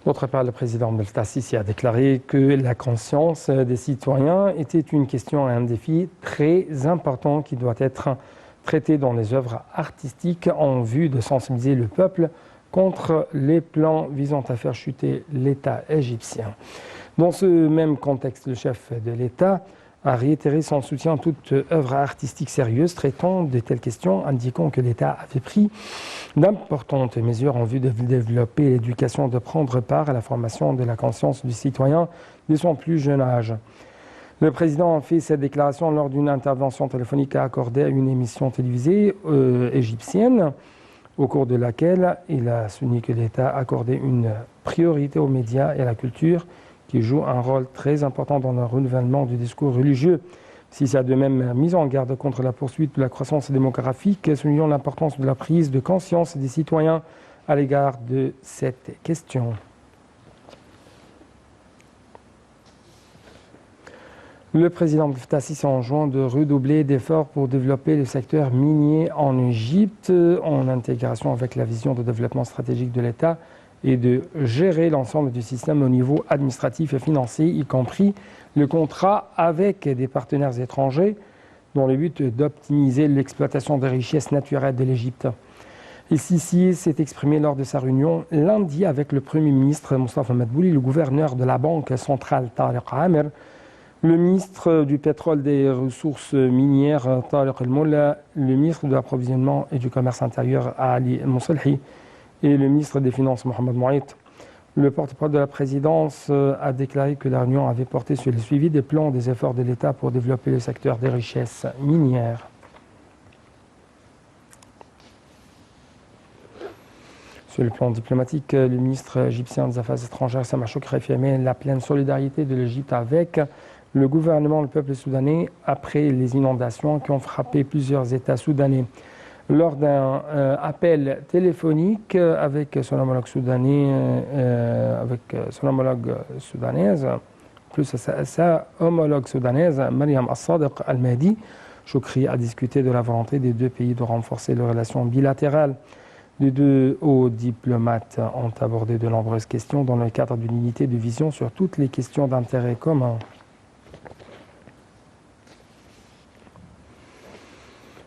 D'autre part, le président Abdel Fattah el-Sisi a déclaré que la conscience des citoyens était une question et un défi très important qui doit être traité dans les œuvres artistiques en vue de sensibiliser le peuple contre les plans visant à faire chuter l'État égyptien. Dans ce même contexte, le chef de l'État a réitéré son soutien à toute œuvre artistique sérieuse traitant de telles questions, indiquant que l'État avait pris d'importantes mesures en vue de développer l'éducation, de prendre part à la formation de la conscience du citoyen dès son plus jeune âge. Le président a fait cette déclaration lors d'une intervention téléphonique accordée à une émission télévisée égyptienne, au cours de laquelle il a souligné que l'État accordait une priorité aux médias et à la culture, qui joue un rôle très important dans le renouvellement du discours religieux. Si ça a de même mis en garde contre la poursuite de la croissance démographique, soulignant l'importance de la prise de conscience des citoyens à l'égard de cette question. Le président Abdel Fattah el-Sisi enjoint de redoubler d'efforts pour développer le secteur minier en Égypte, en intégration avec la vision de développement stratégique de l'État, et de gérer l'ensemble du système au niveau administratif et financier, y compris le contrat avec des partenaires étrangers, dans le but d'optimiser l'exploitation des richesses naturelles de l'Égypte. El-Sisi s'est exprimé lors de sa réunion lundi avec le Premier ministre Moustapha Madbouli, le gouverneur de la Banque centrale Tariq Amer, le ministre du pétrole et des ressources minières Tariq El-Molla, le ministre de l'approvisionnement et du commerce intérieur Ali Mousselhi, et le ministre des Finances, Mohamed Mouaït. Le porte-parole de la présidence a déclaré que la réunion avait porté sur le suivi des plans des efforts de l'État pour développer le secteur des richesses minières. Sur le plan diplomatique, le ministre égyptien des Affaires étrangères, Sameh Shoukry, a affirmé la pleine solidarité de l'Égypte avec le gouvernement, le peuple soudanais, après les inondations qui ont frappé plusieurs États soudanais. Lors d'un appel téléphonique avec son homologue soudanaise, plus sa homologue soudanaise, Mariam As-Sadiq Al-Mahdi, Shoukry a discuté de la volonté des deux pays de renforcer leurs relations bilatérales. Les deux hauts diplomates ont abordé de nombreuses questions dans le cadre d'une unité de vision sur toutes les questions d'intérêt commun.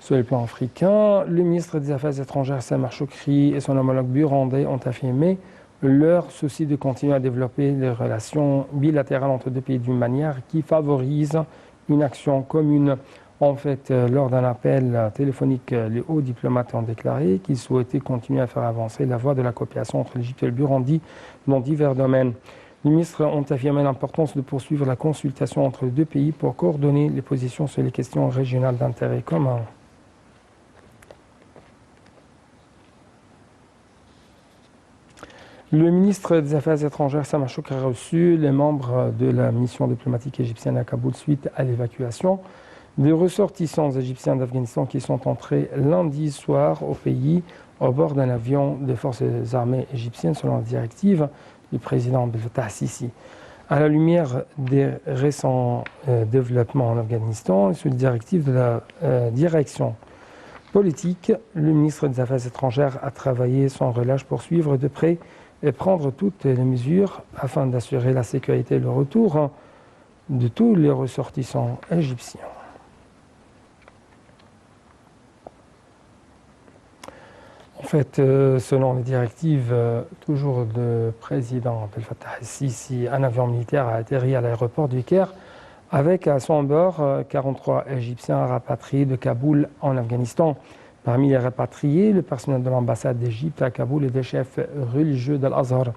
Sur le plan africain, le ministre des Affaires étrangères, Sameh Shoukry, et son homologue burundais ont affirmé leur souci de continuer à développer les relations bilatérales entre deux pays d'une manière qui favorise une action commune. En fait, lors d'un appel téléphonique, les hauts diplomates ont déclaré qu'ils souhaitaient continuer à faire avancer la voie de la coopération entre l'Égypte et le Burundi dans divers domaines. Les ministres ont affirmé l'importance de poursuivre la consultation entre les deux pays pour coordonner les positions sur les questions régionales d'intérêt commun. Le ministre des Affaires étrangères, Sameh Shoukry, a reçu les membres de la mission diplomatique égyptienne à Kaboul suite à l'évacuation des ressortissants égyptiens d'Afghanistan qui sont entrés lundi soir au pays au bord d'un avion des forces armées égyptiennes selon la directive du président Abdel Fattah el-Sisi. À la lumière des récents développements en Afghanistan et sous la directive de la direction politique, le ministre des Affaires étrangères a travaillé sans relâche pour suivre de près et prendre toutes les mesures afin d'assurer la sécurité et le retour de tous les ressortissants égyptiens. En fait, selon les directives toujours du président Abdel Fattah el-Sisi, un avion militaire a atterri à l'aéroport du Caire avec à son bord 43 Égyptiens rapatriés de Kaboul en Afghanistan. Parmi les rapatriés, le personnel de l'ambassade d'Égypte à Kaboul et des chefs religieux d'Al-Azhar.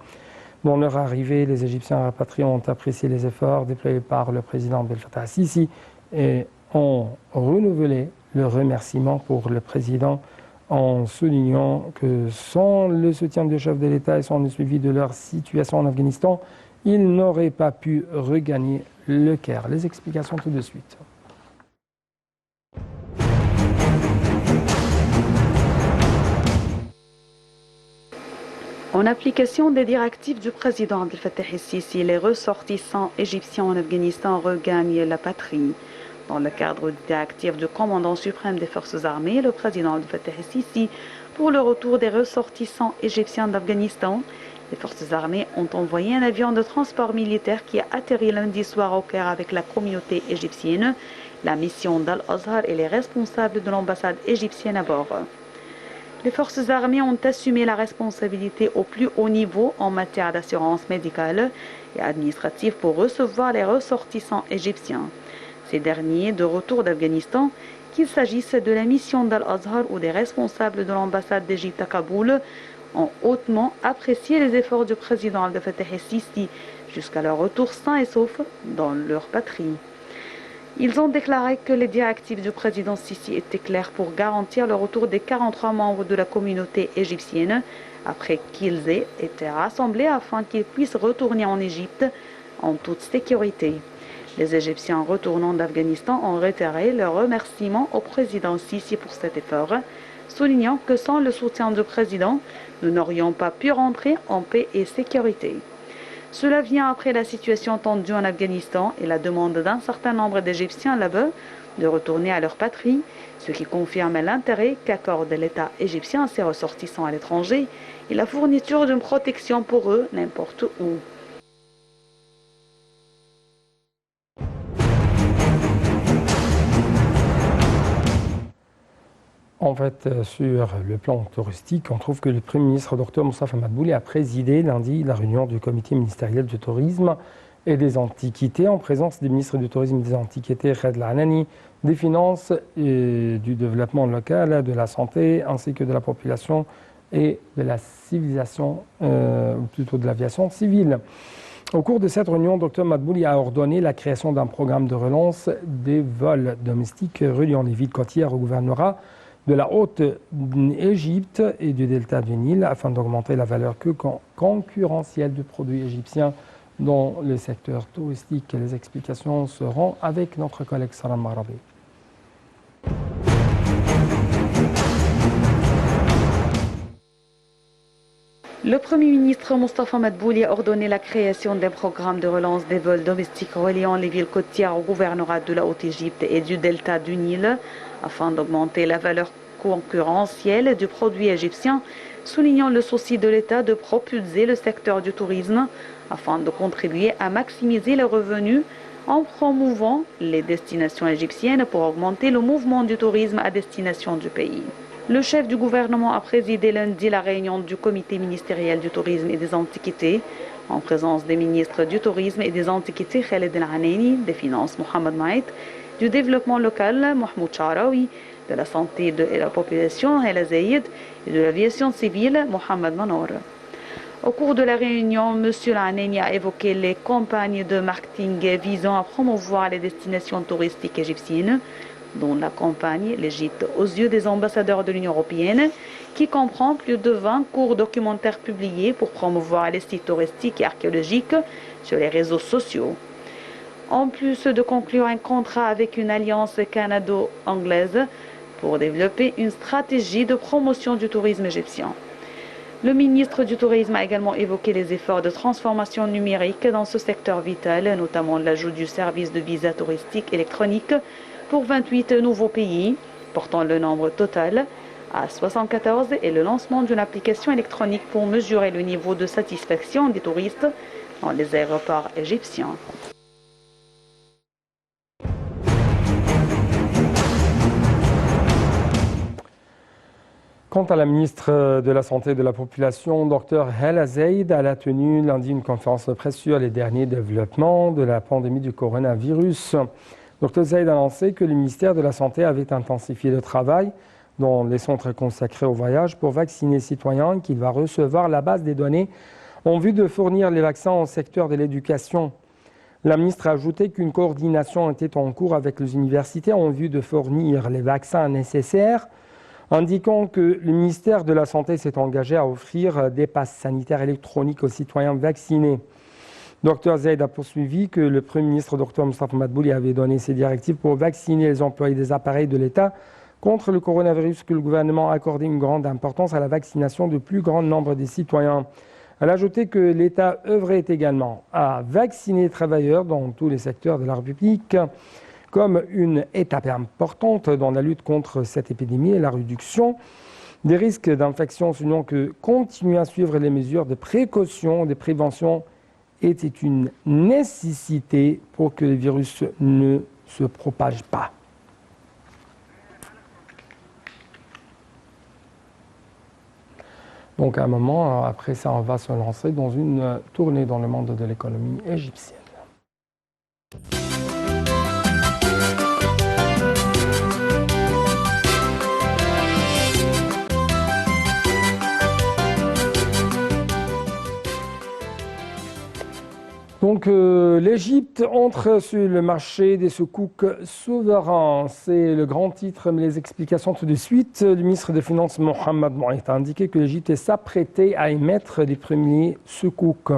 Dans leur arrivée, les Égyptiens rapatriés ont apprécié les efforts déployés par le président Abdel Fattah el-Sisi et ont renouvelé le remerciement pour le président en soulignant que sans le soutien du chef de l'État et sans le suivi de leur situation en Afghanistan, ils n'auraient pas pu regagner le Caire. Les explications tout de suite. En application des directives du président Abdel Fattah el-Sisi, les ressortissants égyptiens en Afghanistan regagnent la patrie. Dans le cadre des directives du commandant suprême des forces armées, le président Abdel Fattah el-Sisi, pour le retour des ressortissants égyptiens d'Afghanistan, Les forces armées ont envoyé un avion de transport militaire qui a atterri lundi soir au Caire avec la communauté égyptienne, la mission d'Al-Azhar et les responsables de l'ambassade égyptienne à bord. Les forces armées ont assumé la responsabilité au plus haut niveau en matière d'assurance médicale et administrative pour recevoir les ressortissants égyptiens. Ces derniers, de retour d'Afghanistan, qu'il s'agisse de la mission d'Al-Azhar ou des responsables de l'ambassade d'Égypte à Kaboul, ont hautement apprécié les efforts du président Abdel Fattah el-Sisi jusqu'à leur retour sain et sauf dans leur patrie. Ils ont déclaré que les directives du président Sisi étaient claires pour garantir le retour des 43 membres de la communauté égyptienne après qu'ils aient été rassemblés afin qu'ils puissent retourner en Égypte en toute sécurité. Les Égyptiens retournant d'Afghanistan ont réitéré leur remerciement au président Sisi pour cet effort, soulignant que sans le soutien du président, nous n'aurions pas pu rentrer en paix et sécurité. Cela vient après la situation tendue en Afghanistan et la demande d'un certain nombre d'Égyptiens là-bas de retourner à leur patrie, ce qui confirme l'intérêt qu'accorde l'État égyptien à ses ressortissants à l'étranger et la fourniture d'une protection pour eux n'importe où. En fait, sur le plan touristique, on trouve que le Premier ministre Dr Moustapha Madbouli a présidé lundi la réunion du comité ministériel du tourisme et des antiquités en présence des ministres du tourisme et des antiquités Khaled El-Anani, des finances et du développement local, de la santé ainsi que de la population et de la civilisation, ou plutôt de l'aviation civile. Au cours de cette réunion, Dr Madbouli a ordonné la création d'un programme de relance des vols domestiques reliant les villes côtières au gouvernorat de la Haute-Égypte et du delta du Nil afin d'augmenter la valeur concurrentielle du produit égyptien dans le secteur touristique. Les explications seront avec notre collègue Salam Marabi. Le Premier ministre Moustapha Madbouli a ordonné la création d'un programme de relance des vols domestiques reliant les villes côtières au gouvernorat de la Haute-Égypte et du delta du Nil afin d'augmenter la valeur concurrentielle du produit égyptien, soulignant le souci de l'État de propulser le secteur du tourisme afin de contribuer à maximiser les revenus en promouvant les destinations égyptiennes pour augmenter le mouvement du tourisme à destination du pays. Le chef du gouvernement a présidé lundi la réunion du comité ministériel du tourisme et des antiquités, en présence des ministres du tourisme et des antiquités Khaled El-Anani, des finances Mohamed Maït, du développement local Mahmoud Charaoui, de la santé et la population Hala Zayed et de l'aviation civile Mohamed Manour. Au cours de la réunion, M. El-Anani a évoqué les campagnes de marketing visant à promouvoir les destinations touristiques égyptiennes, dont la campagne L'Égypte aux yeux des ambassadeurs de l'Union européenne, qui comprend plus de 20 courts documentaires publiés pour promouvoir les sites touristiques et archéologiques sur les réseaux sociaux. En plus de conclure un contrat avec une alliance canado-anglaise pour développer une stratégie de promotion du tourisme égyptien. Le ministre du Tourisme a également évoqué les efforts de transformation numérique dans ce secteur vital, notamment l'ajout du service de visa touristique électronique pour 28 nouveaux pays, portant le nombre total à 74 et le lancement d'une application électronique pour mesurer le niveau de satisfaction des touristes dans les aéroports égyptiens. Quant à la ministre de la Santé et de la Population, Dr Hala Zayed, elle a tenu lundi une conférence de presse sur les derniers développements de la pandémie du coronavirus. Dr Zayed a annoncé que le ministère de la Santé avait intensifié le travail dans les centres consacrés au voyage pour vacciner les citoyens, qu'il va recevoir la base des données en vue de fournir les vaccins au secteur de l'éducation. La ministre a ajouté qu'une coordination était en cours avec les universités en vue de fournir les vaccins nécessaires, indiquant que le ministère de la Santé s'est engagé à offrir des passes sanitaires électroniques aux citoyens vaccinés. Dr Zayed a poursuivi que le Premier ministre Dr Moustapha Madbouli avait donné ses directives pour vacciner les employés des appareils de l'État contre le coronavirus, que le gouvernement a accordé une grande importance à la vaccination du plus grand nombre des citoyens. Elle a ajouté que l'État œuvrait également à vacciner les travailleurs dans tous les secteurs de la République, comme une étape importante dans la lutte contre cette épidémie et la réduction des risques d'infection, soulignant que continuer à suivre les mesures de précaution, de prévention était une nécessité pour que le virus ne se propage pas. Donc à un moment, après ça, on va se lancer dans une tournée dans le monde de l'économie égyptienne. Donc l'Égypte entre sur le marché des soukouk souverains. C'est le grand titre, mais les explications tout de suite. Le ministre des Finances Mohamed Moït a indiqué que l'Égypte s'apprêtait à émettre les premiers soukouk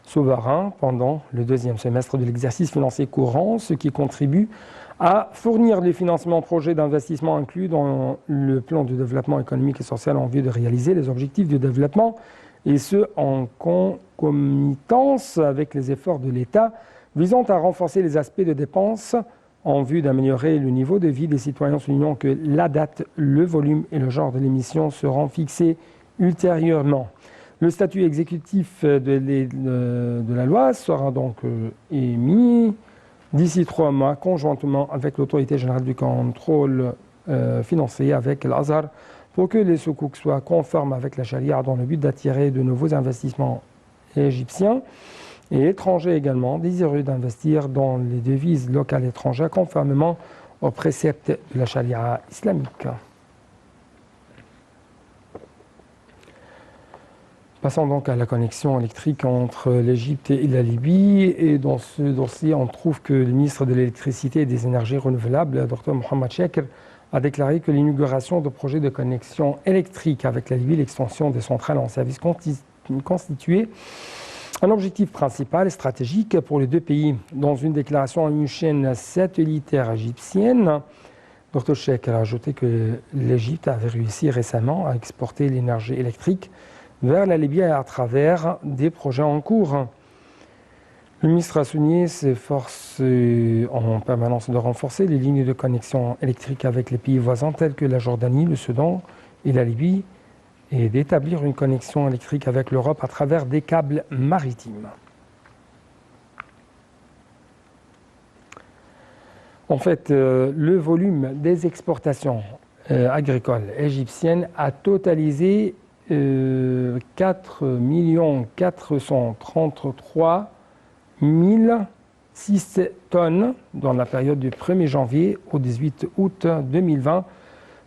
souverains pendant le deuxième semestre de l'exercice financier courant, ce qui contribue à fournir les financements projets d'investissement inclus dans le plan de développement économique et social en vue de réaliser les objectifs de développement, et ce en concomitance avec les efforts de l'État visant à renforcer les aspects de dépenses en vue d'améliorer le niveau de vie des citoyens, soulignant que la date, le volume et le genre de l'émission seront fixés ultérieurement. Le statut exécutif de la loi sera donc émis d'ici 3 mois, conjointement avec l'autorité générale du contrôle financier, avec l'Azhar, pour que les soukouk soient conformes avec la charia dans le but d'attirer de nouveaux investissements égyptiens et étrangers également, désireux d'investir dans les devises locales étrangères conformément aux préceptes de la charia islamique. Passons donc à la connexion électrique entre l'Égypte et la Libye. Et dans ce dossier, on trouve que le ministre de l'Électricité et des Énergies renouvelables, Dr Mohamed Chekr, a déclaré que l'inauguration de projets de connexion électrique avec la Libye, l'extension des centrales en service constituait un objectif principal et stratégique pour les deux pays. Dans une déclaration à une chaîne satellitaire égyptienne, Dr Chekr a ajouté que l'Égypte avait réussi récemment à exporter l'énergie électrique vers la Libye à travers des projets en cours. Le ministre a souligné ses forces en permanence de renforcer les lignes de connexion électrique avec les pays voisins tels que la Jordanie, le Soudan et la Libye, et d'établir une connexion électrique avec l'Europe à travers des câbles maritimes. En fait, le volume des exportations agricoles égyptiennes a totalisé 4 433 1006 tonnes dans la période du 1er janvier au 18 août 2020,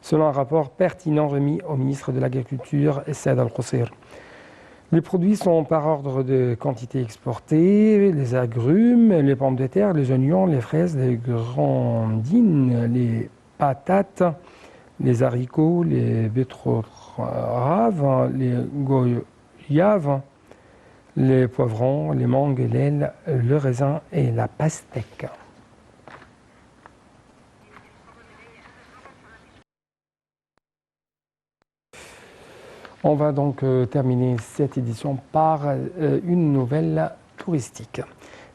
selon un rapport pertinent remis au ministre de l'Agriculture, Saad Al-Qusseir. Les produits sont par ordre de quantité exportée: les agrumes, les pommes de terre, les oignons, les fraises, les grandines, les patates, les haricots, les betteraves, les goyaves, les poivrons, les mangues, l'aile, le raisin et la pastèque. On va donc terminer cette édition par une nouvelle touristique.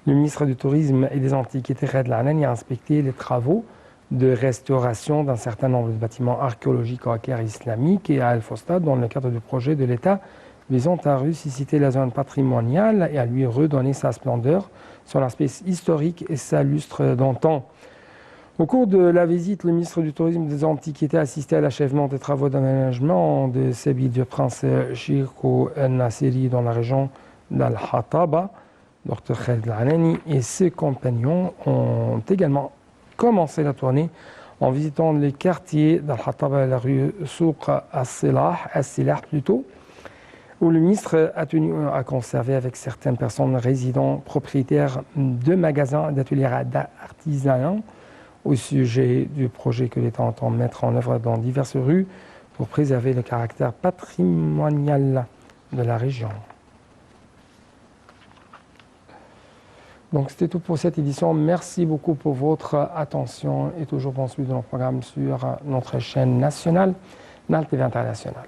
Le ministre du Tourisme et des Antiquités, Khaled El-Anani, a inspecté les travaux de restauration d'un certain nombre de bâtiments archéologiques au Caire islamique et à Al-Fostat dans le cadre du projet de l'État visant à ressusciter la zone patrimoniale et à lui redonner sa splendeur, son aspect historique et sa lustre d'antan. Au cours de la visite, le ministre du Tourisme et des Antiquités a assisté à l'achèvement des travaux d'aménagement de Sébille du Prince Chirko El-Nassiri dans la région d'Al-Hataba. Dr Khaled El-Anani et ses compagnons ont également commencé la tournée en visitant les quartiers d'Al-Hataba et la rue Souk As-Silah plutôt, où le ministre a tenu à conserver avec certaines personnes résidents, propriétaires de magasins d'ateliers artisanaux, au sujet du projet que l'État entend mettre en œuvre dans diverses rues pour préserver le caractère patrimonial de la région. Donc c'était tout pour cette édition. Merci beaucoup pour votre attention et toujours bon suivi de nos programmes sur notre chaîne nationale, NAL TV International.